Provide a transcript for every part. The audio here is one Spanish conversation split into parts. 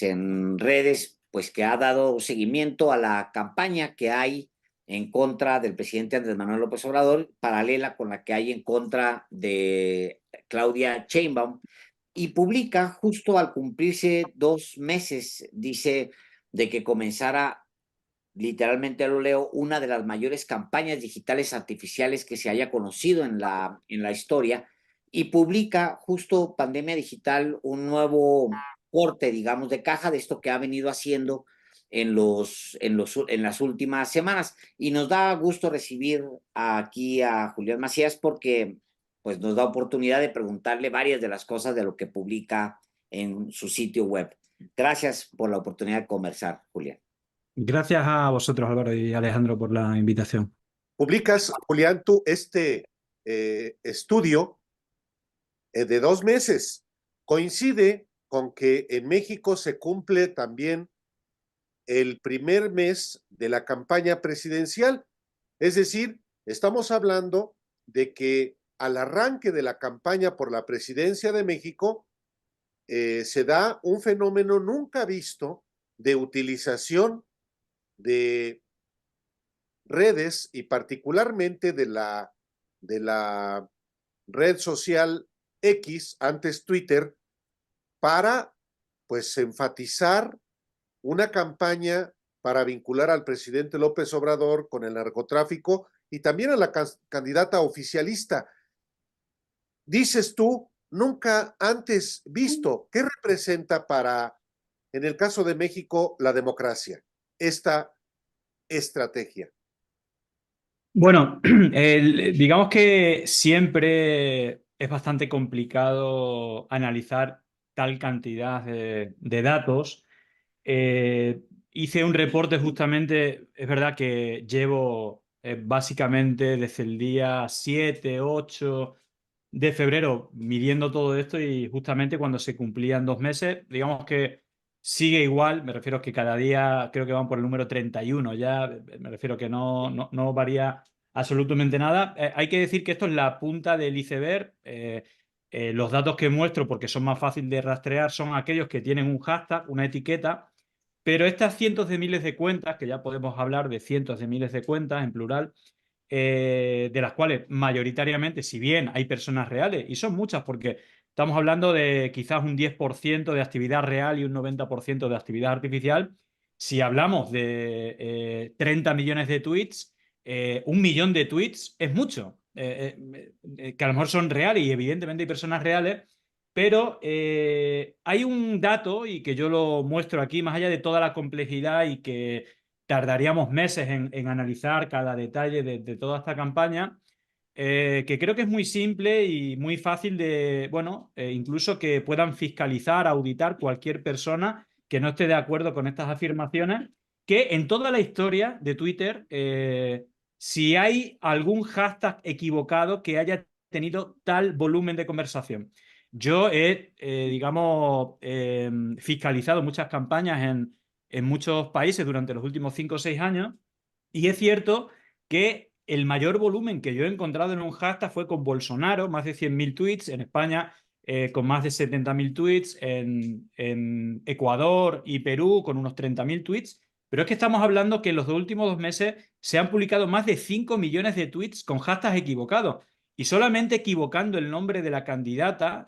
en redes, pues que ha dado seguimiento a la campaña que hay en contra del presidente Andrés Manuel López Obrador, paralela con la que hay en contra de Claudia Sheinbaum, y publica justo al cumplirse 2 meses, dice, de que comenzara, literalmente lo leo, una de las mayores campañas digitales artificiales que se haya conocido en la historia, y publica justo Pandemia Digital un nuevo corte, digamos, de caja de esto que ha venido haciendo en las últimas semanas. Y nos da gusto recibir aquí a Julián Macías porque pues, nos da oportunidad de preguntarle varias de las cosas de lo que publica en su sitio web. Gracias por la oportunidad de conversar, Julián. Gracias a vosotros, Álvaro y Alejandro, por la invitación. Publicas, Julián, tú estudio de 2 meses. Coincide con que en México se cumple también el primer mes de la campaña presidencial. Es decir, estamos hablando de que al arranque de la campaña por la presidencia de México se da un fenómeno nunca visto de utilización de redes y particularmente de la red social X, antes Twitter, para pues enfatizar una campaña para vincular al presidente López Obrador con el narcotráfico y también a la candidata oficialista. Dices tú, nunca antes visto. ¿Qué representa para, en el caso de México, la democracia, esta estrategia? Bueno, digamos que siempre es bastante complicado analizar tal cantidad de datos. Hice un reporte justamente, es verdad que llevo básicamente desde el día 7, 8 de febrero midiendo todo esto y justamente cuando se cumplían 2 meses, digamos que sigue igual, me refiero a que cada día creo que van por el número 31 ya, me refiero a que no varía absolutamente nada. Hay que decir que esto es la punta del iceberg. Los datos que muestro, porque son más fáciles de rastrear, son aquellos que tienen un hashtag, una etiqueta, pero estas cientos de miles de cuentas, que ya podemos hablar de cientos de miles de cuentas en plural, de las cuales mayoritariamente, si bien hay personas reales, y son muchas porque estamos hablando de quizás un 10% de actividad real y un 90% de actividad artificial, si hablamos de 30 millones de tweets, 1 millón de tweets es mucho, que a lo mejor son reales y evidentemente hay personas reales, pero hay un dato y que yo lo muestro aquí, más allá de toda la complejidad y que tardaríamos meses en analizar cada detalle de toda esta campaña, que creo que es muy simple y muy fácil de, bueno, incluso que puedan fiscalizar, auditar cualquier persona que no esté de acuerdo con estas afirmaciones, que en toda la historia de Twitter, si hay algún hashtag equivocado que haya tenido tal volumen de conversación. Yo he, digamos, fiscalizado muchas campañas en muchos países durante los últimos 5 o 6 años y es cierto que el mayor volumen que yo he encontrado en un hashtag fue con Bolsonaro, más de 100.000 tweets, en España con más de 70.000 tweets, en Ecuador y Perú con unos 30.000 tweets, pero es que estamos hablando que en los últimos 2 meses se han publicado más de 5 millones de tweets con hashtags equivocados. Y solamente equivocando el nombre de la candidata,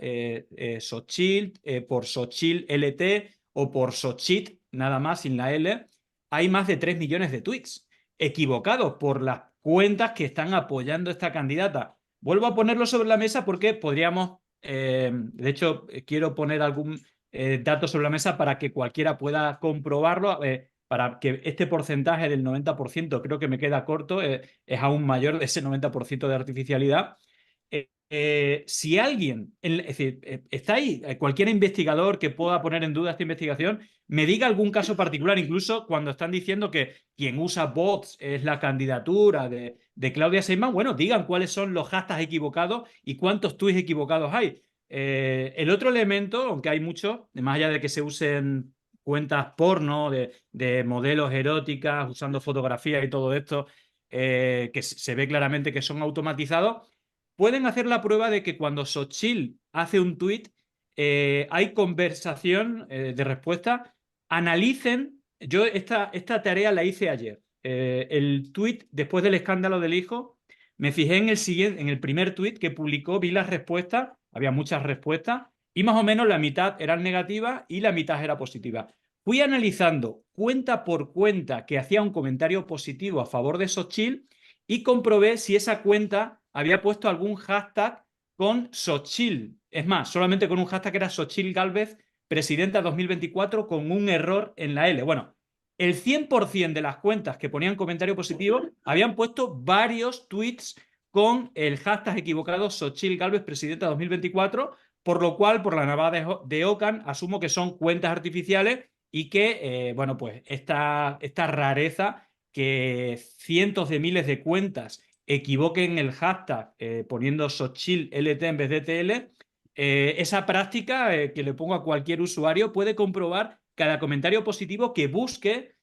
Xochitl, por Xochitl LT o por Xochitl, nada más sin la L, hay más de 3 millones de tweets equivocados por las cuentas que están apoyando a esta candidata. Vuelvo a ponerlo sobre la mesa porque podríamos, de hecho, quiero poner algún dato sobre la mesa para que cualquiera pueda comprobarlo. Para que este porcentaje del 90% creo que me queda corto, es aún mayor de ese 90% de artificialidad. Si alguien, es decir, está ahí, cualquier investigador que pueda poner en duda esta investigación, me diga algún caso particular, incluso cuando están diciendo que quien usa bots es la candidatura de Claudia Sheinbaum, bueno, digan cuáles son los hashtags equivocados y cuántos tweets equivocados hay. El otro elemento, aunque hay muchos, más allá de que se usen cuentas porno de modelos eróticas usando fotografías y todo esto, que se ve claramente que son automatizados, pueden hacer la prueba de que cuando Xochitl hace un tuit, hay conversación de respuesta analicen, yo esta tarea la hice ayer, el tuit después del escándalo del hijo, me fijé en el primer tuit que publicó, vi las respuestas, había muchas respuestas, y más o menos la mitad eran negativas y la mitad era positiva. Fui analizando cuenta por cuenta que hacía un comentario positivo a favor de Xochitl y comprobé si esa cuenta había puesto algún hashtag con Xochitl. Es más, solamente con un hashtag que era Xochitl Gálvez, presidenta 2024, con un error en la L. Bueno, el 100% de las cuentas que ponían comentario positivo habían puesto varios tweets con el hashtag equivocado Xochitl Gálvez, presidenta 2024, por lo cual, por la navada de Ocan, asumo que son cuentas artificiales y que, bueno, pues esta rareza que cientos de miles de cuentas equivoquen el hashtag poniendo Xochitl LT en vez de TL, esa práctica que le pongo a cualquier usuario puede comprobar cada comentario positivo que busque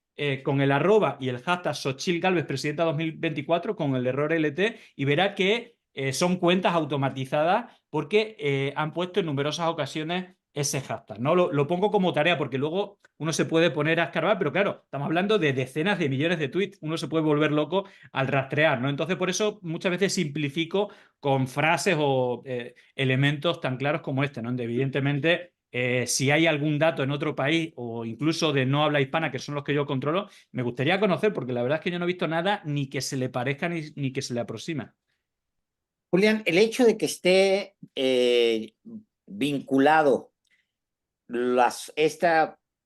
con el arroba y el hashtag Xochitl Gálvez presidenta 2024 con el error LT y verá que son cuentas automatizadas porque han puesto en numerosas ocasiones ese hashtag, ¿no? Lo pongo como tarea porque luego uno se puede poner a escarbar, pero claro, estamos hablando de decenas de millones de tweets, uno se puede volver loco al rastrear, ¿no? Entonces, por eso muchas veces simplifico con frases o elementos tan claros como este, ¿no? Donde evidentemente, si hay algún dato en otro país o incluso de no habla hispana, que son los que yo controlo, me gustaría conocer, porque la verdad es que yo no he visto nada ni que se le parezca ni que se le aproxima. Julián, el hecho de que esté vinculado este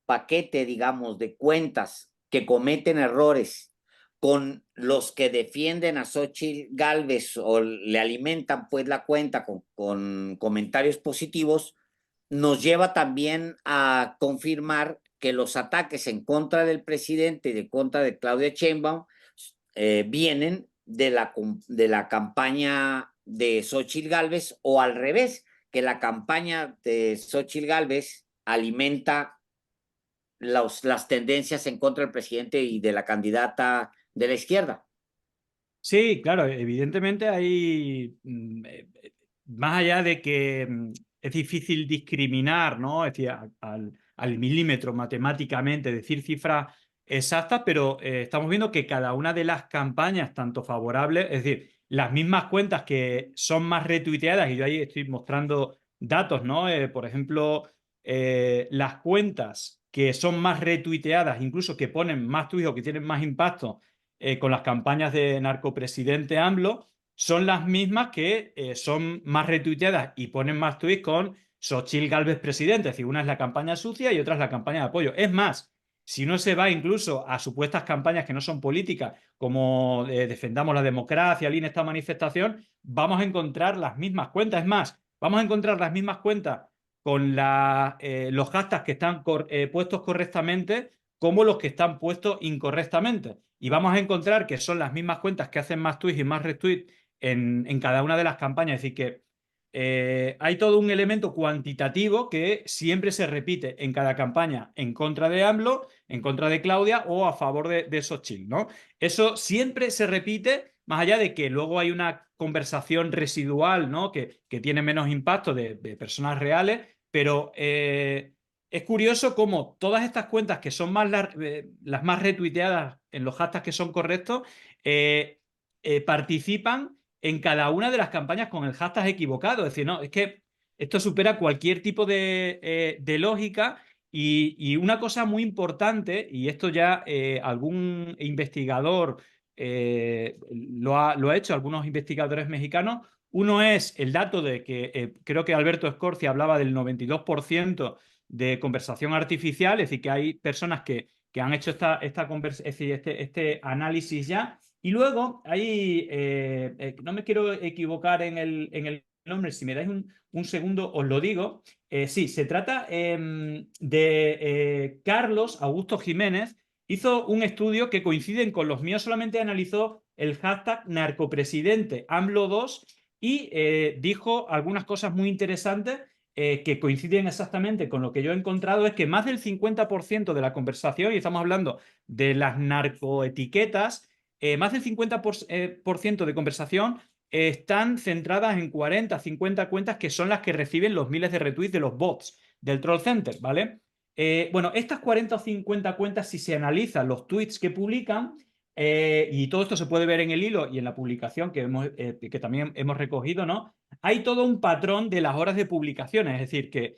paquete, digamos, de cuentas que cometen errores con los que defienden a Xochitl Gálvez o le alimentan pues la cuenta con comentarios positivos, nos lleva también a confirmar que los ataques en contra del presidente y en contra de Claudia Sheinbaum vienen de la campaña de Xochitl Gálvez o al revés, que la campaña de Xochitl Gálvez alimenta las tendencias en contra del presidente y de la candidata de la izquierda. Sí, claro, evidentemente hay, más allá de que es difícil discriminar, ¿no? Es decir, al milímetro matemáticamente, decir cifras exactas, pero estamos viendo que cada una de las campañas, tanto favorables, es decir, las mismas cuentas que son más retuiteadas, y yo ahí estoy mostrando datos, ¿no? Por ejemplo, las cuentas que son más retuiteadas, incluso que ponen más tweets o que tienen más impacto con las campañas de narcopresidente AMLO, son las mismas que son más retuiteadas y ponen más tweets con Xochitl Gálvez presidente. Es decir, una es la campaña sucia y otra es la campaña de apoyo. Es más, si uno se va incluso a supuestas campañas que no son políticas, como defendamos la democracia, en esta manifestación, vamos a encontrar las mismas cuentas. Es más, vamos a encontrar las mismas cuentas con los hashtags que están puestos correctamente como los que están puestos incorrectamente. Y vamos a encontrar que son las mismas cuentas que hacen más tweets y más retweets en cada una de las campañas. Es decir, que hay todo un elemento cuantitativo que siempre se repite en cada campaña en contra de AMLO, en contra de Claudia o a favor de Xochitl, ¿no? Eso siempre se repite, más allá de que luego hay una conversación residual, ¿no? que tiene menos impacto de personas reales, pero es curioso cómo todas estas cuentas que son más las más retuiteadas en los hashtags que son correctos, participan en cada una de las campañas con el hashtag equivocado. Es decir, no, es que esto supera cualquier tipo de lógica y una cosa muy importante, y esto ya algún investigador lo ha hecho, algunos investigadores mexicanos. Uno es el dato de que creo que Alberto Escorcia hablaba del 92% de conversación artificial, es decir, que hay personas que han hecho este análisis ya. Y luego hay, no me quiero equivocar en el nombre, si me dais un segundo os lo digo. Sí, se trata de Carlos Augusto Jiménez, hizo un estudio que coinciden con los míos, solamente analizó el hashtag narcopresidente AMLO2 y dijo algunas cosas muy interesantes que coinciden exactamente con lo que yo he encontrado, es que más del 50% de la conversación, y estamos hablando de las narcoetiquetas, más del 50% de conversación están centradas en 40, 50 cuentas que son las que reciben los miles de retweets de los bots del Troll Center, ¿vale? Bueno, estas 40 o 50 cuentas, si se analizan los tweets que publican, y todo esto se puede ver en el hilo y en la publicación que también hemos recogido, ¿no? Hay todo un patrón de las horas de publicaciones, es decir, que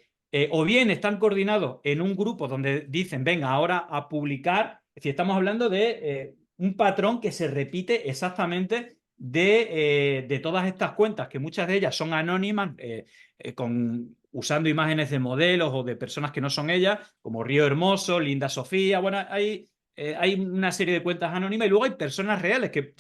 o bien están coordinados en un grupo donde dicen, venga, ahora a publicar, es decir, estamos hablando de un patrón que se repite exactamente de todas estas cuentas, que muchas de ellas son anónimas, usando imágenes de modelos o de personas que no son ellas, como Río Hermoso, Linda Sofía, bueno, hay una serie de cuentas anónimas y luego hay personas reales que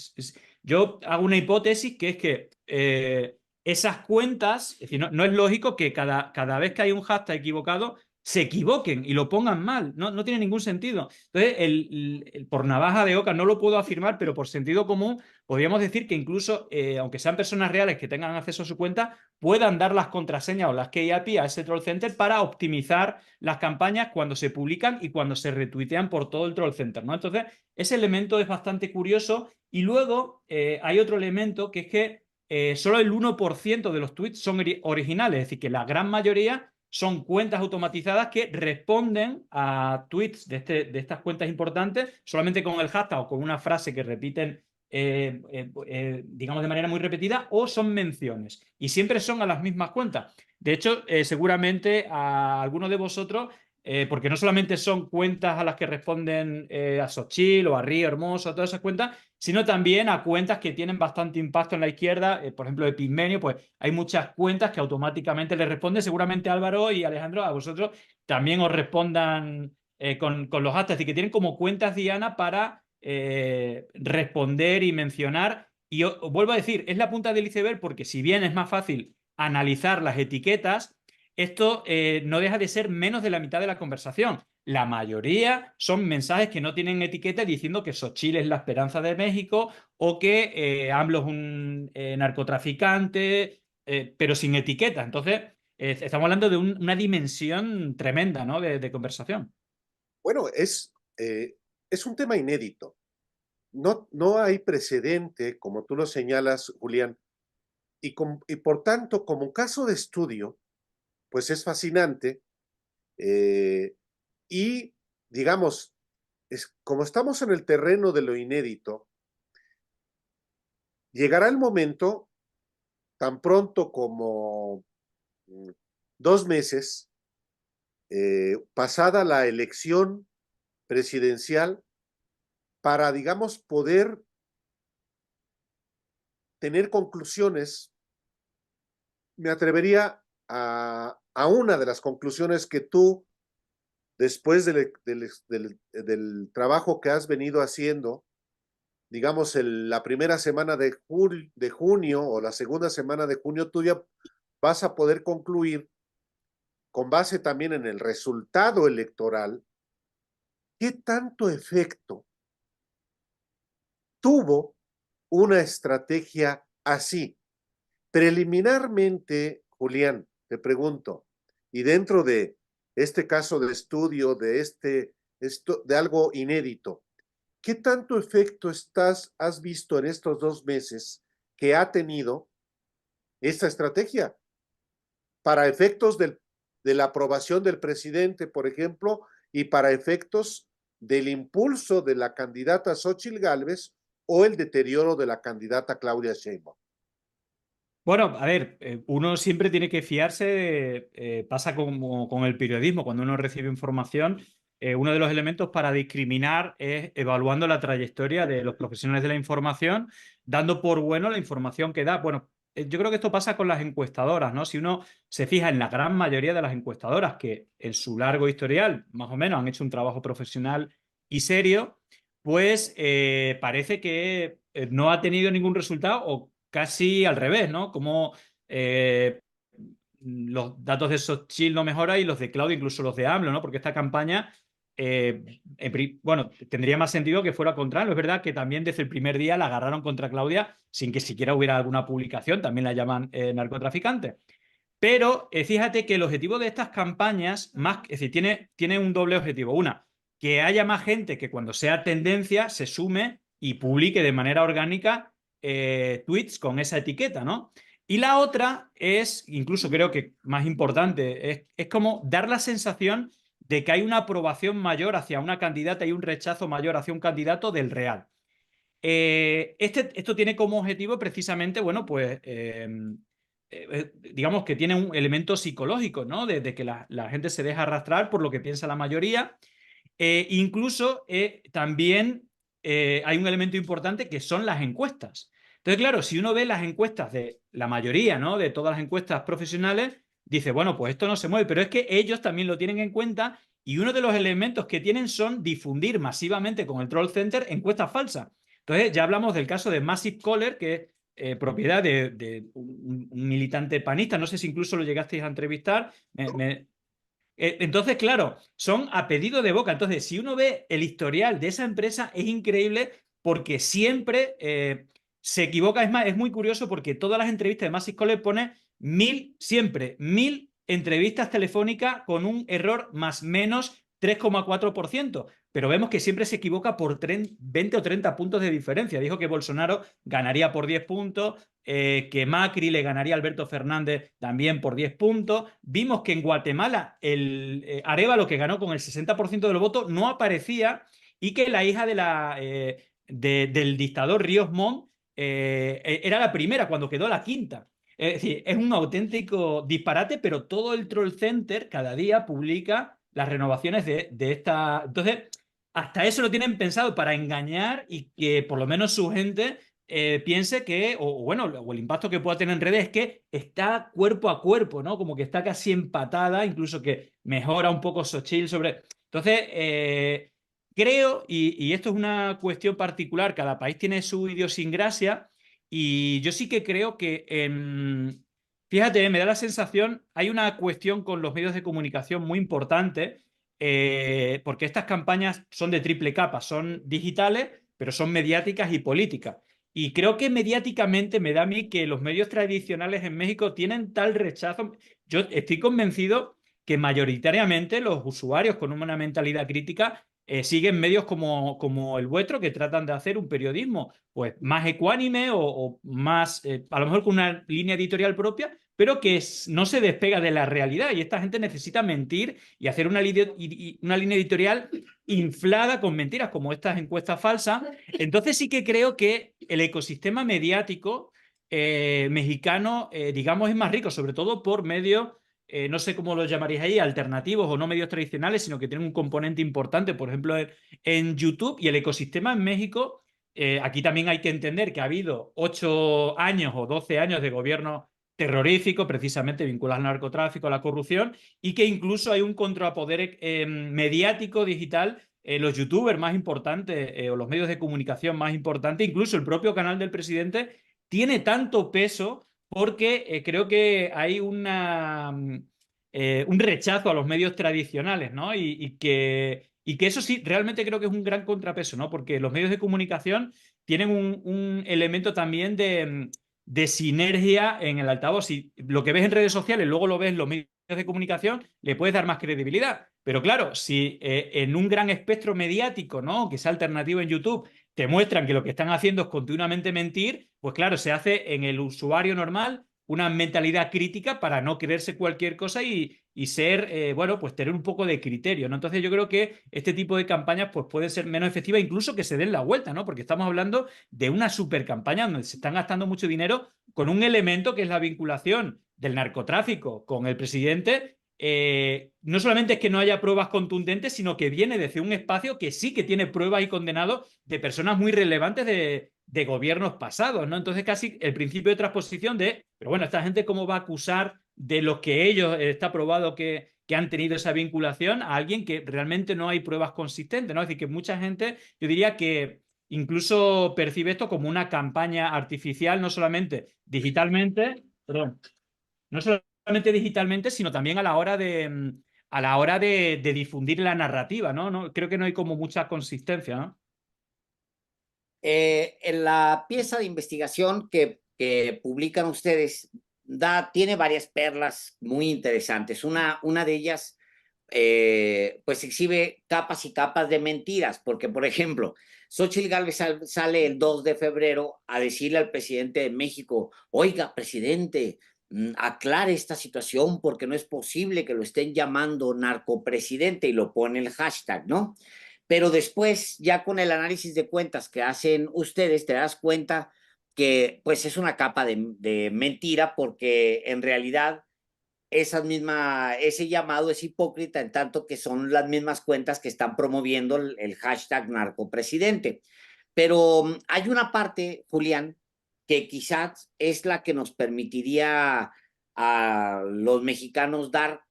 yo hago una hipótesis que es que esas cuentas, es decir, no es lógico que cada vez que hay un hashtag equivocado se equivoquen y lo pongan mal, no tiene ningún sentido. Entonces, por navaja de Oca no lo puedo afirmar, pero por sentido común podríamos decir que incluso, aunque sean personas reales que tengan acceso a su cuenta, puedan dar las contraseñas o las key API a ese troll center para optimizar las campañas cuando se publican y cuando se retuitean por todo el troll center, ¿no? Entonces, ese elemento es bastante curioso. Y luego hay otro elemento que es que solo el 1% de los tweets son originales, es decir, que la gran mayoría son cuentas automatizadas que responden a tweets de estas cuentas importantes solamente con el hashtag o con una frase que repiten, digamos, de manera muy repetida, o son menciones. Y siempre son a las mismas cuentas. De hecho, seguramente a algunos de vosotros, porque no solamente son cuentas a las que responden a Xochitl o a Río Hermoso, a todas esas cuentas, sino también a cuentas que tienen bastante impacto en la izquierda, por ejemplo, de Pigmenio, pues hay muchas cuentas que automáticamente le responden. Seguramente Álvaro y Alejandro, a vosotros también os respondan con los hashtags y que tienen como cuentas diana para responder y mencionar. Y os vuelvo a decir, es la punta del iceberg porque si bien es más fácil analizar las etiquetas, esto no deja de ser menos de la mitad de la conversación. La mayoría son mensajes que no tienen etiqueta diciendo que Xochitl es la esperanza de México o que AMLO es un narcotraficante, pero sin etiqueta. Entonces, estamos hablando de una dimensión tremenda, ¿no? de conversación. Bueno, es un tema inédito. No hay precedente, como tú lo señalas, Julián, y por tanto, como caso de estudio, pues es fascinante. Y, digamos, como estamos en el terreno de lo inédito, llegará el momento, tan pronto como 2 meses, pasada la elección presidencial, para, digamos, poder tener conclusiones. Me atrevería a una de las conclusiones que tú, después del trabajo que has venido haciendo, digamos, la primera semana de junio o la segunda semana de junio, tú ya vas a poder concluir, con base también en el resultado electoral, qué tanto efecto tuvo una estrategia así. Preliminarmente, Julián, te pregunto, y dentro de este caso de estudio, de algo inédito, ¿qué tanto efecto has visto en estos 2 meses que ha tenido esta estrategia para efectos de la aprobación del presidente, por ejemplo, y para efectos del impulso de la candidata Xóchitl Gálvez o el deterioro de la candidata Claudia Sheinbaum? Bueno, a ver, uno siempre tiene que fiarse, pasa como con el periodismo, cuando uno recibe información, uno de los elementos para discriminar es evaluando la trayectoria de los profesionales de la información, dando por bueno la información que da. Bueno, yo creo que esto pasa con las encuestadoras, ¿no? Si uno se fija en la gran mayoría de las encuestadoras que en su largo historial, más o menos, han hecho un trabajo profesional y serio, pues parece que no ha tenido ningún resultado o casi al revés, ¿no? Como los datos de Xochitl no mejoran y los de Claudia, incluso los de AMLO, ¿no? Porque esta campaña, bueno, tendría más sentido que fuera contra AMLO. Es verdad que también desde el primer día la agarraron contra Claudia sin que siquiera hubiera alguna publicación, también la llaman narcotraficante. Pero fíjate que el objetivo de estas campañas, es decir, tiene un doble objetivo. Una, que haya más gente que cuando sea tendencia se sume y publique de manera orgánica tweets con esa etiqueta, ¿no? Y la otra es, incluso creo que más importante, es como dar la sensación de que hay una aprobación mayor hacia una candidata y un rechazo mayor hacia un candidato del real. Esto tiene como objetivo precisamente, bueno, pues digamos que tiene un elemento psicológico, ¿no? De que la gente se deja arrastrar por lo que piensa la mayoría. Incluso también hay un elemento importante que son las encuestas. Entonces, claro, si uno ve las encuestas de la mayoría, ¿no? De todas las encuestas profesionales, dice, bueno, pues esto no se mueve, pero es que ellos también lo tienen en cuenta y uno de los elementos que tienen son difundir masivamente con el Troll Center encuestas falsas. Entonces, ya hablamos del caso de Massive Caller, que es propiedad de un militante panista, no sé si incluso lo llegasteis a entrevistar. Entonces, claro, son a pedido de boca. Entonces, si uno ve el historial de esa empresa, es increíble porque siempre se equivoca. Es más, es muy curioso porque todas las entrevistas de Massive Caller pone 1000, siempre 1000 entrevistas telefónicas con un error más menos 3,4%. Pero vemos que siempre se equivoca por 20 o 30 puntos de diferencia. Dijo que Bolsonaro ganaría por 10 puntos, que Macri le ganaría a Alberto Fernández también por 10 puntos. Vimos que en Guatemala el Arévalo, que ganó con el 60% de los votos, no aparecía y que la hija del dictador Ríos Montt era la primera cuando quedó la quinta. Es decir, es un auténtico disparate, pero todo el Troll Center cada día publica las renovaciones de esta. Entonces, hasta eso lo tienen pensado para engañar y que por lo menos su gente piense que, o bueno, o el impacto que pueda tener en redes es que está cuerpo a cuerpo, ¿no? Como que está casi empatada, incluso que mejora un poco Xochitl sobre. Entonces, creo, y esto es una cuestión particular, cada país tiene su idiosincrasia, y yo sí que creo que, fíjate, me da la sensación, hay una cuestión con los medios de comunicación muy importante, porque estas campañas son de triple capa, son digitales, pero son mediáticas y políticas. Y creo que mediáticamente me da a mí que los medios tradicionales en México tienen tal rechazo. Yo estoy convencido que mayoritariamente los usuarios con una mentalidad crítica siguen medios como el vuestro que tratan de hacer un periodismo pues más ecuánime o más, a lo mejor con una línea editorial propia, pero que no se despega de la realidad. Y esta gente necesita mentir y hacer una línea editorial inflada con mentiras como estas encuestas falsas. Entonces sí que creo que el ecosistema mediático mexicano, digamos, es más rico, sobre todo por medios, no sé cómo los llamaríais ahí, alternativos o no medios tradicionales, sino que tienen un componente importante, por ejemplo, en YouTube. Y el ecosistema en México, aquí también hay que entender que ha habido 8 años o 12 años de gobierno terrorífico, precisamente vinculado al narcotráfico, a la corrupción, y que incluso hay un contrapoder mediático digital. Los youtubers más importantes o los medios de comunicación más importantes, incluso el propio canal del presidente, tiene tanto peso porque creo que hay un rechazo a los medios tradicionales, ¿no? Y que eso sí, realmente creo que es un gran contrapeso, ¿no? Porque los medios de comunicación tienen un elemento también de sinergia en el altavoz. Si lo que ves en redes sociales luego lo ves en los medios de comunicación, le puedes dar más credibilidad. Pero claro, si en un gran espectro mediático, ¿no? Que sea alternativo en YouTube, te muestran que lo que están haciendo es continuamente mentir, pues claro, se hace en el usuario normal una mentalidad crítica para no creerse cualquier cosa y ser, bueno, pues tener un poco de criterio, ¿no? Entonces yo creo que este tipo de campañas pues pueden ser menos efectivas, incluso que se den la vuelta, ¿no? Porque estamos hablando de una super campaña donde se están gastando mucho dinero con un elemento que es la vinculación del narcotráfico con el presidente. No solamente es que no haya pruebas contundentes, sino que viene desde un espacio que sí que tiene pruebas y condenados de personas muy relevantes de gobiernos pasados, ¿no? Entonces casi el principio de transposición pero bueno, esta gente cómo va a acusar de lo que ellos está probado que han tenido esa vinculación a alguien que realmente no hay pruebas consistentes, ¿no? Es decir, que mucha gente, yo diría que incluso percibe esto como una campaña artificial, no solamente digitalmente, perdón, no solamente digitalmente, sino también a la hora de difundir la narrativa, ¿no? Creo que no hay como mucha consistencia, ¿no? En la pieza de investigación que publican ustedes tiene varias perlas muy interesantes. Una de ellas pues exhibe capas y capas de mentiras, porque por ejemplo, Xochitl Gálvez sale el 2 de febrero a decirle al presidente de México, oiga, presidente, aclare esta situación porque no es posible que lo estén llamando narcopresidente y lo pone el hashtag, ¿no? Pero después, ya con el análisis de cuentas que hacen ustedes, te das cuenta que pues es una capa de mentira porque en realidad ese llamado es hipócrita en tanto que son las mismas cuentas que están promoviendo el hashtag narcopresidente. Pero hay una parte, Julián, que quizás es la que nos permitiría a los mexicanos dar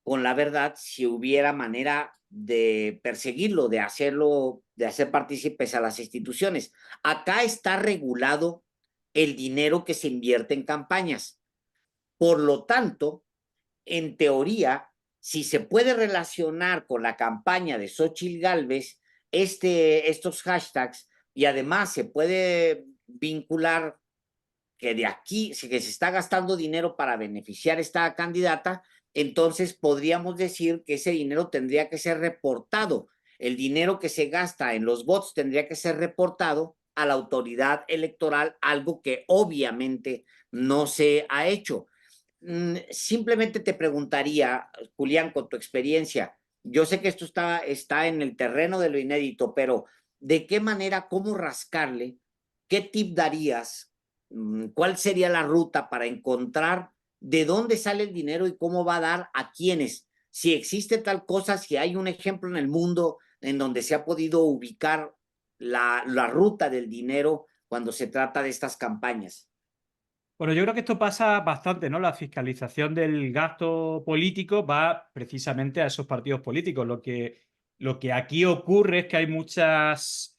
con la verdad si hubiera manera de perseguirlo, de hacerlo, de hacer partícipes a las instituciones. Acá está regulado el dinero que se invierte en campañas. Por lo tanto, en teoría, si se puede relacionar con la campaña de Xóchitl Gálvez, estos hashtags, y además se puede vincular que de aquí, que se está gastando dinero para beneficiar a esta candidata, entonces podríamos decir que ese dinero tendría que ser reportado. El dinero que se gasta en los bots tendría que ser reportado a la autoridad electoral, algo que obviamente no se ha hecho. Simplemente te preguntaría, Julián, con tu experiencia, yo sé que esto está en el terreno de lo inédito, pero ¿de qué manera, cómo rascarle? ¿Qué tip darías? ¿Cuál sería la ruta para encontrar de dónde sale el dinero y cómo va a dar a quiénes? Si existe tal cosa, si hay un ejemplo en el mundo en donde se ha podido ubicar la ruta del dinero cuando se trata de estas campañas. Bueno, yo creo que esto pasa bastante, ¿no? La fiscalización del gasto político va precisamente a esos partidos políticos. Lo que aquí ocurre es que hay muchas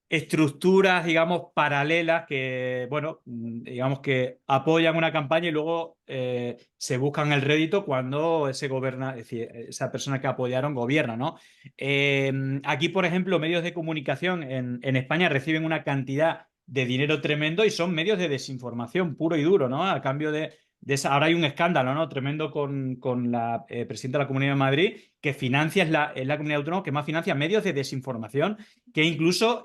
estructuras, digamos, paralelas que, bueno, digamos que apoyan una campaña y luego se buscan el rédito cuando ese gobierna, es decir, esa persona que apoyaron gobierna, ¿no? Aquí, por ejemplo, medios de comunicación en España reciben una cantidad de dinero tremendo y son medios de desinformación puro y duro, ¿no? A cambio de esa, ahora hay un escándalo, ¿no? Tremendo con la presidenta de la Comunidad de Madrid, que financia, es la comunidad autónoma que más financia medios de desinformación que incluso,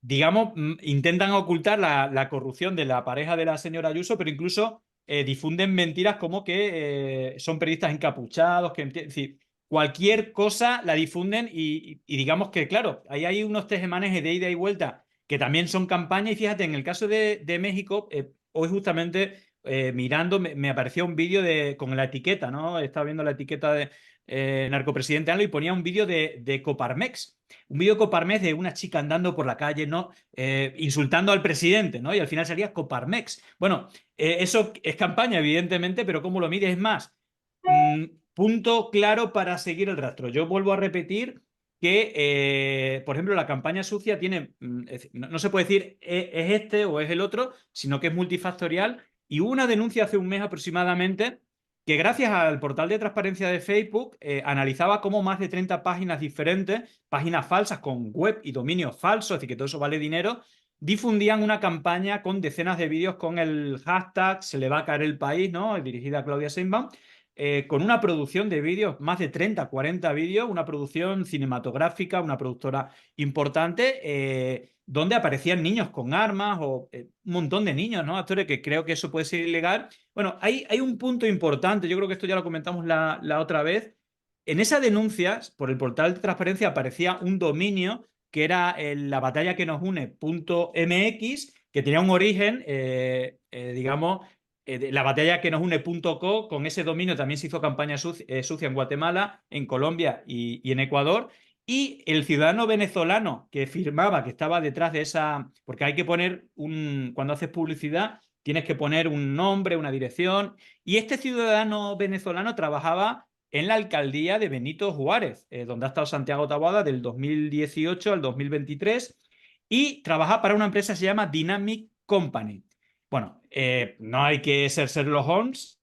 digamos, intentan ocultar la corrupción de la pareja de la señora Ayuso, pero incluso difunden mentiras como que son periodistas encapuchados, es decir, cualquier cosa la difunden y digamos que, claro, ahí hay unos tejemanejes de ida y vuelta que también son campaña y fíjate, en el caso de México, hoy justamente mirando me apareció un vídeo con la etiqueta, ¿no? Estaba viendo la etiqueta de narcopresidente ANLO y ponía un vídeo de Coparmex. Un vídeo de Coparmex de una chica andando por la calle, ¿no? Insultando al presidente, ¿no? Y al final salía Coparmex. Bueno, eso es campaña, evidentemente, pero ¿cómo lo mide? Es más, punto claro para seguir el rastro. Yo vuelvo a repetir que, por ejemplo, la campaña sucia tiene, no se puede decir es este o es el otro, sino que es multifactorial. Y hubo una denuncia hace un mes aproximadamente que gracias al portal de transparencia de Facebook analizaba cómo más de 30 páginas diferentes, páginas falsas con web y dominios falsos, es decir, que todo eso vale dinero, difundían una campaña con decenas de vídeos con el hashtag "se le va a caer el país", ¿no? Dirigida a Claudia Sheinbaum, con una producción de vídeos, más de 30, 40 vídeos, una producción cinematográfica, una productora importante, donde aparecían niños con armas o un montón de niños, ¿no? Actores, que creo que eso puede ser ilegal. Bueno, hay un punto importante, yo creo que esto ya lo comentamos la otra vez. En esas denuncias, por el portal de transparencia, aparecía un dominio que era la batalla que nos une.mx, que tenía un origen, digamos, la batalla que nos une.co. Con ese dominio también se hizo campaña sucia en Guatemala, en Colombia y en Ecuador. Y el ciudadano venezolano que firmaba, que estaba detrás de esa, porque hay que poner cuando haces publicidad, tienes que poner un nombre, una dirección. Y este ciudadano venezolano trabajaba en la alcaldía de Benito Juárez, donde ha estado Santiago Taboada del 2018 al 2023, y trabaja para una empresa que se llama Dynamic Company. Bueno, no hay que ser Sherlock Holmes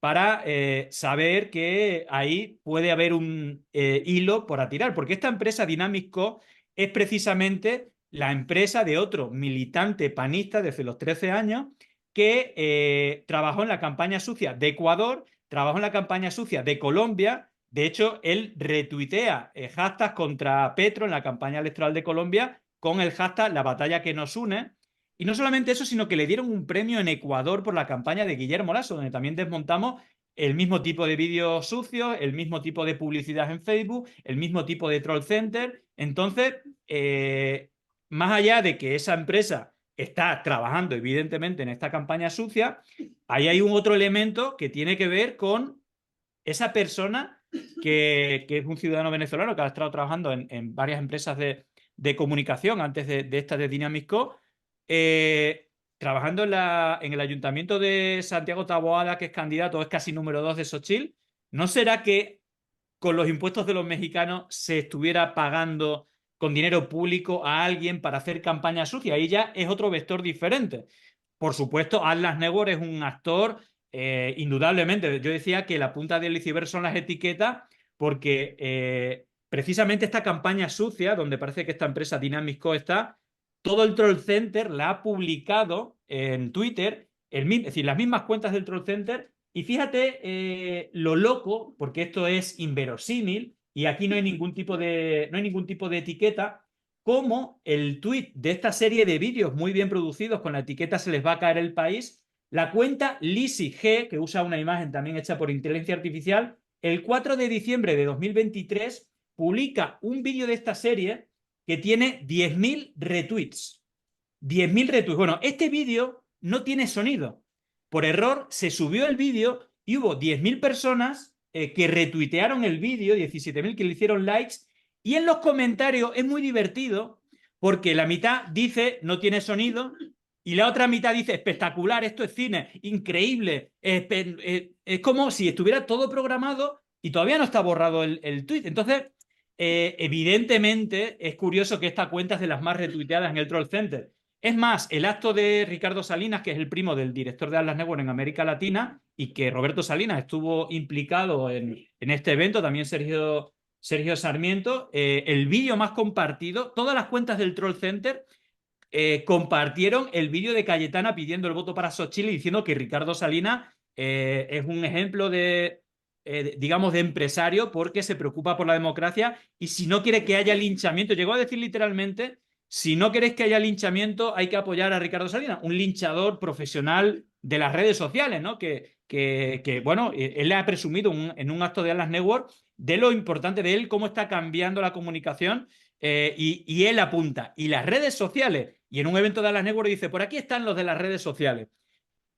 para saber que ahí puede haber un hilo por atirar, porque esta empresa Dinámico es precisamente la empresa de otro militante panista desde los 13 años que trabajó en la campaña sucia de Ecuador, trabajó en la campaña sucia de Colombia. De hecho, él retuitea hashtags contra Petro en la campaña electoral de Colombia con el hashtag "la batalla que nos une". Y no solamente eso, sino que le dieron un premio en Ecuador por la campaña de Guillermo Lasso, donde también desmontamos el mismo tipo de vídeos sucios, el mismo tipo de publicidad en Facebook, el mismo tipo de troll center. Entonces, más allá de que esa empresa está trabajando evidentemente en esta campaña sucia, ahí hay un otro elemento que tiene que ver con esa persona que es un ciudadano venezolano que ha estado trabajando en varias empresas de comunicación antes de esta de Dynamisco, trabajando en el ayuntamiento de Santiago Taboada, que es candidato, es casi número 2 de Xochitl. ¿No será que con los impuestos de los mexicanos se estuviera pagando con dinero público a alguien para hacer campaña sucia? Ahí ya es otro vector diferente. Por supuesto, Atlas Network es un actor indudablemente. Yo decía que la punta del iceberg son las etiquetas, porque precisamente esta campaña sucia, donde parece que esta empresa Dynamisco está, todo el Troll Center la ha publicado en Twitter, es decir, las mismas cuentas del Troll Center. Y fíjate lo loco, porque esto es inverosímil y aquí no hay ningún tipo de etiqueta, como el tweet de esta serie de vídeos muy bien producidos con la etiqueta "se les va a caer el país", la cuenta Lizzy G, que usa una imagen también hecha por inteligencia artificial, el 4 de diciembre de 2023 publica un vídeo de esta serie que tiene 10.000 retweets. 10.000 retweets. Bueno, este vídeo no tiene sonido. Por error se subió el vídeo y hubo 10.000 personas que retuitearon el vídeo, 17.000 que le hicieron likes, y en los comentarios es muy divertido porque la mitad dice no tiene sonido y la otra mitad dice espectacular, esto es cine, increíble. Es como si estuviera todo programado y todavía no está borrado el tweet. Entonces, evidentemente es curioso que esta cuenta es de las más retuiteadas en el Troll Center. Es más, el acto de Ricardo Salinas, que es el primo del director de Atlas Network en América Latina, y que Roberto Salinas estuvo implicado en este evento, también Sergio Sarmiento, el vídeo más compartido, todas las cuentas del Troll Center compartieron el vídeo de Cayetana pidiendo el voto para Xochitl y diciendo que Ricardo Salinas es un ejemplo digamos, de empresario porque se preocupa por la democracia y si no quiere que haya linchamiento, llegó a decir literalmente: si no queréis que haya linchamiento, hay que apoyar a Ricardo Salinas, un linchador profesional de las redes sociales, ¿no? Bueno, él le ha presumido en un acto de Atlas Network de lo importante de él, cómo está cambiando la comunicación, y él apunta. Y las redes sociales, y en un evento de Atlas Network dice: por aquí están los de las redes sociales.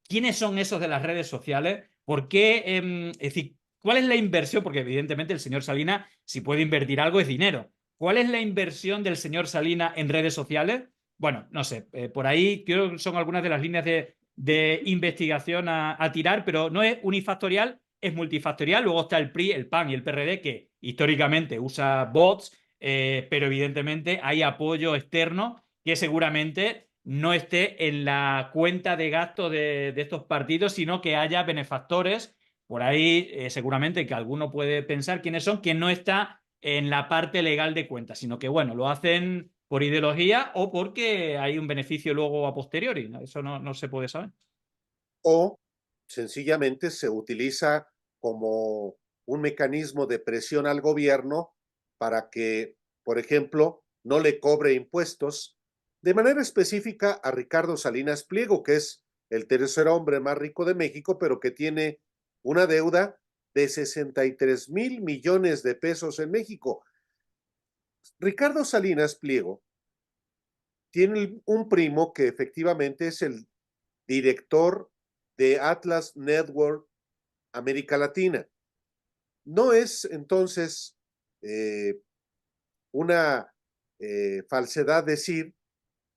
¿Quiénes son esos de las redes sociales? ¿Por qué? Es decir, ¿cuál es la inversión? Porque evidentemente el señor Salinas, si puede invertir algo, es dinero. ¿Cuál es la inversión del señor Salinas en redes sociales? Bueno, no sé, por ahí creo que son algunas de las líneas de investigación a tirar, pero no es unifactorial, es multifactorial. Luego está el PRI, el PAN y el PRD, que históricamente usa bots, pero evidentemente hay apoyo externo que seguramente no esté en la cuenta de gasto de estos partidos, sino que haya benefactores por ahí, seguramente que alguno puede pensar quiénes son, que no está en la parte legal de cuentas, sino que, bueno, lo hacen por ideología o porque hay un beneficio luego a posteriori, ¿no? Eso no se puede saber. O sencillamente se utiliza como un mecanismo de presión al gobierno para que, por ejemplo, no le cobre impuestos de manera específica a Ricardo Salinas Pliego, que es el tercer hombre más rico de México, pero que tiene una deuda de 63,000 millones de pesos en México. Ricardo Salinas Pliego tiene un primo que efectivamente es el director de Atlas Network América Latina. No es entonces una falsedad decir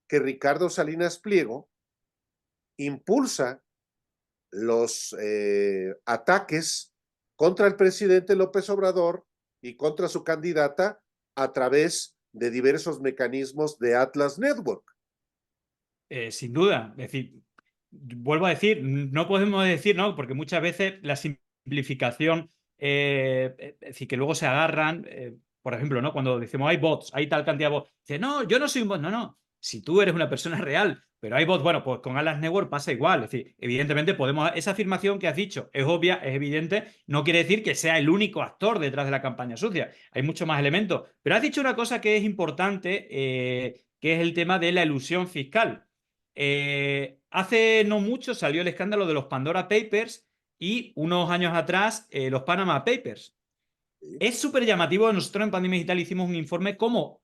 que Ricardo Salinas Pliego impulsa los ataques contra el presidente López Obrador y contra su candidata a través de diversos mecanismos de Atlas Network. Sin duda, es decir, vuelvo a decir, no podemos decir, ¿no? Porque muchas veces la simplificación, es decir, que luego se agarran, por ejemplo, ¿no? Cuando decimos hay bots, hay tal cantidad de bots, dice, no, yo no soy un bot, no, si tú eres una persona real, pero hay bots, bueno, pues con Atlas Network pasa igual, es decir, evidentemente podemos, esa afirmación que has dicho es obvia, es evidente, no quiere decir que sea el único actor detrás de la campaña sucia, hay muchos más elementos, pero has dicho una cosa que es importante, que es el tema de la elusión fiscal. hace no mucho salió el escándalo de los Pandora Papers y unos años atrás los Panama Papers. Es súper llamativo. Nosotros en Pandemia Digital hicimos un informe como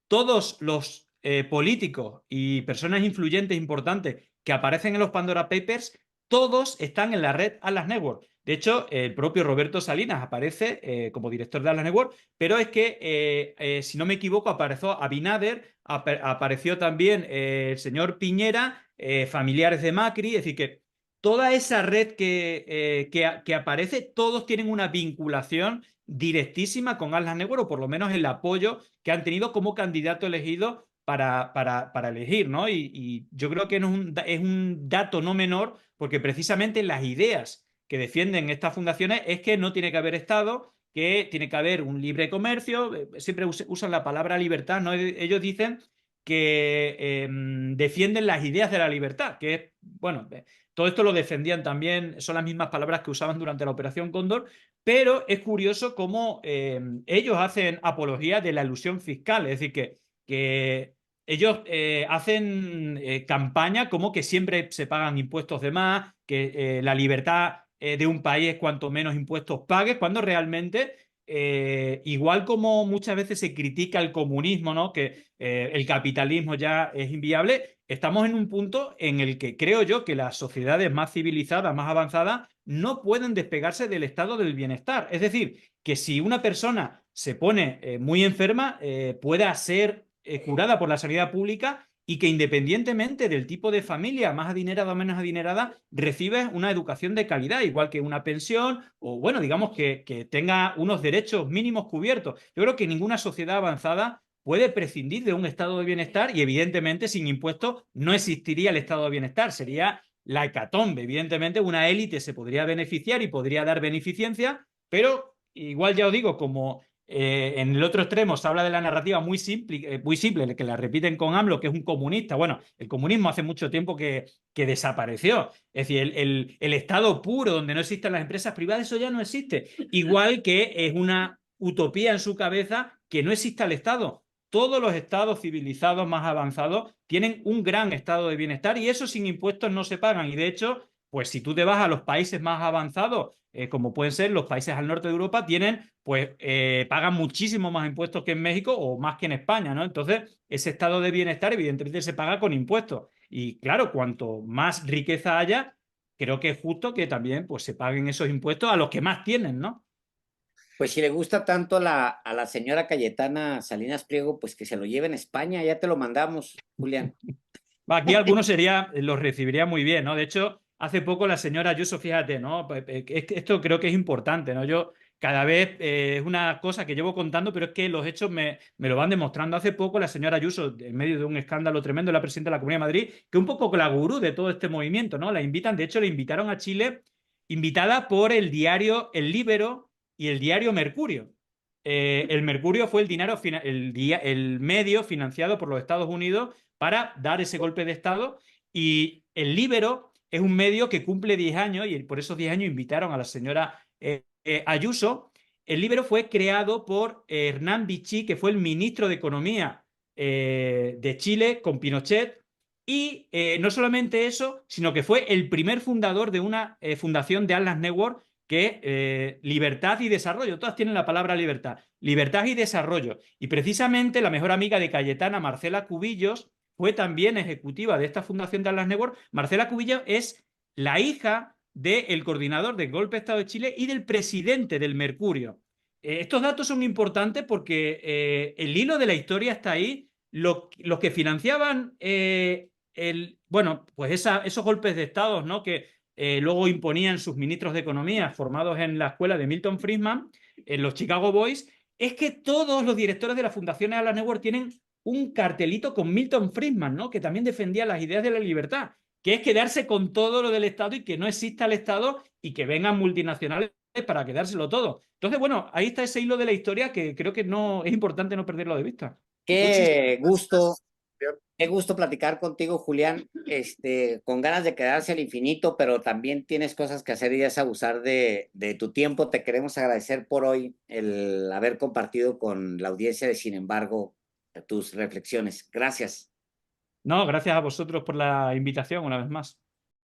todos los políticos y personas influyentes importantes que aparecen en los Pandora Papers, todos están en la red Atlas Network. De hecho, el propio Roberto Salinas aparece como director de Atlas Network, pero es que, si no me equivoco, apareció Abinader, apareció también el señor Piñera, familiares de Macri, es decir, que toda esa red que aparece, todos tienen una vinculación directísima con Atlas Network, o por lo menos el apoyo que han tenido como candidato elegido para elegir, ¿no? Y yo creo que no es un dato no menor, porque precisamente las ideas que defienden estas fundaciones es que no tiene que haber Estado, que tiene que haber un libre comercio. Siempre usan la palabra libertad, ¿no? Ellos dicen que defienden las ideas de la libertad, que es, bueno, todo esto lo defendían también, son las mismas palabras que usaban durante la Operación Cóndor, pero es curioso cómo ellos hacen apología de la elusión fiscal, es decir, que ellos hacen campaña como que siempre se pagan impuestos de más, que la libertad de un país es cuanto menos impuestos pagues, cuando realmente, igual como muchas veces se critica el comunismo, ¿no? Que el capitalismo ya es inviable, estamos en un punto en el que creo yo que las sociedades más civilizadas, más avanzadas, no pueden despegarse del estado del bienestar. Es decir, que si una persona se pone muy enferma, pueda ser curada por la sanidad pública y que independientemente del tipo de familia, más adinerada o menos adinerada, recibes una educación de calidad, igual que una pensión, o bueno, digamos que tenga unos derechos mínimos cubiertos. Yo creo que ninguna sociedad avanzada puede prescindir de un estado de bienestar y evidentemente sin impuestos no existiría el estado de bienestar, sería la hecatombe. Evidentemente una élite se podría beneficiar y podría dar beneficencia, pero igual ya os digo, como en el otro extremo se habla de la narrativa muy simple, que la repiten con AMLO, que es un comunista. Bueno, el comunismo hace mucho tiempo que desapareció. Es decir, el Estado puro, donde no existen las empresas privadas, eso ya no existe. Igual que es una utopía en su cabeza que no exista el Estado. Todos los estados civilizados más avanzados tienen un gran estado de bienestar y eso sin impuestos no se pagan. Y de hecho, pues si tú te vas a los países más avanzados, como pueden ser los países al norte de Europa, pagan muchísimo más impuestos que en México o más que en España, ¿no? Entonces, ese estado de bienestar evidentemente se paga con impuestos. Y claro, cuanto más riqueza haya, creo que es justo que también pues, se paguen esos impuestos a los que más tienen, ¿no? Pues si le gusta tanto a la señora Cayetana Salinas Pliego, pues que se lo lleve en España, ya te lo mandamos, Julián. Aquí algunos los recibiría muy bien, ¿no? De hecho, hace poco la señora Ayuso, fíjate, ¿no? Esto creo que es importante, ¿no? Yo cada vez es una cosa que llevo contando, pero es que los hechos me lo van demostrando. Hace poco la señora Ayuso, en medio de un escándalo tremendo, la presidenta de la Comunidad de Madrid, que es un poco la gurú de todo este movimiento, ¿no? La invitan, de hecho, le invitaron a Chile, invitada por el diario El Líbero y el diario Mercurio. El Mercurio fue el medio financiado por los Estados Unidos para dar ese golpe de Estado, y el Líbero es un medio que cumple 10 años y por esos 10 años invitaron a la señora Ayuso. El Líbero fue creado por Hernán Vichy, que fue el ministro de Economía de Chile con Pinochet, y no solamente eso, sino que fue el primer fundador de una fundación de Atlas Network, que libertad y desarrollo, todas tienen la palabra libertad, libertad y desarrollo. Y precisamente la mejor amiga de Cayetana, Marcela Cubillos, fue también ejecutiva de esta fundación de Atlas Network. Marcela Cubillos es la hija del coordinador del Golpe de Estado de Chile y del presidente del Mercurio. Estos datos son importantes porque el hilo de la historia está ahí. Los que financiaban bueno, pues esos golpes de Estado, ¿no? Que luego imponían sus ministros de Economía formados en la escuela de Milton Friedman, en los Chicago Boys, es que todos los directores de la Fundación Atlas Network tienen un cartelito con Milton Friedman, ¿no? Que también defendía las ideas de la libertad, que es quedarse con todo lo del Estado y que no exista el Estado y que vengan multinacionales para quedárselo todo. Entonces, bueno, ahí está ese hilo de la historia que creo que no es importante no perderlo de vista. Qué gusto, Julián. qué gusto platicar contigo, Julián. Con ganas de quedarse al infinito, pero también tienes cosas que hacer y es abusar de tu tiempo. Te queremos agradecer por hoy el haber compartido con la audiencia de Sin embargo tus reflexiones. Gracias. No, gracias a vosotros por la invitación una vez más.